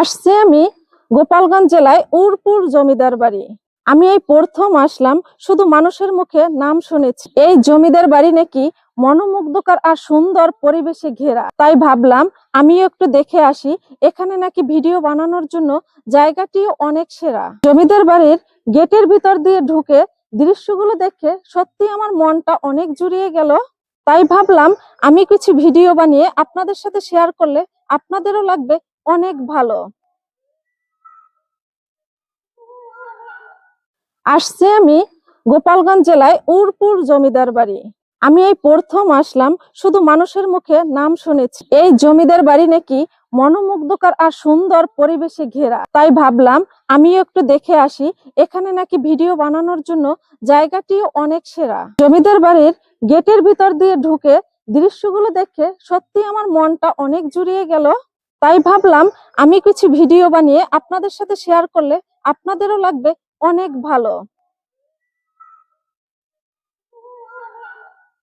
আসছে আমি গোপালগঞ্জ জেলায় উরপুর জমিদার বাড়ি। আমি এই প্রথম আসলাম, শুধু মানুষের মুখে নাম শুনেছি। এই জমিদার বাড়ি নাকি মনোমুগ্ধকর আর সুন্দর পরিবেশে ঘেরা, তাই ভাবলাম আমিও একটু দেখে আসি। এখানে নাকি ভিডিও বানানোর জন্য জায়গাটি অনেক সেরা। জমিদার বাড়ির গেটের ভিতর দিয়ে ঢুকে দৃশ্যগুলো দেখে সত্যি আমার মনটা অনেক জুড়িয়ে গেল। তাই ভাবলাম আমি কিছু ভিডিও বানিয়ে আপনাদের সাথে শেয়ার করলে আপনাদেরও লাগবে অনেক ভালো। আসছে আমি গোপালগঞ্জ জেলায় উরপুর জমিদার বাড়ি। আমি এই প্রথম আসলাম, শুধু মানুষের মুখে নাম শুনেছি। এই জমিদার বাড়ি নাকি মনোমুগ্ধকর আর সুন্দর পরিবেশে ঘেরা, তাই ভাবলাম আমিও একটু দেখে আসি। এখানে নাকি ভিডিও বানানোর জন্য জায়গাটিও অনেক সেরা। জমিদার বাড়ির গেটের ভিতর দিয়ে ঢুকে দৃশ্যগুলো দেখে সত্যি আমার মনটা অনেক জুড়িয়ে গেল। তাই ভাবলাম আমি কিছু ভিডিও বানিয়ে আপনাদের সাথে শেয়ার করলে আপনাদেরও লাগবে অনেক ভালো।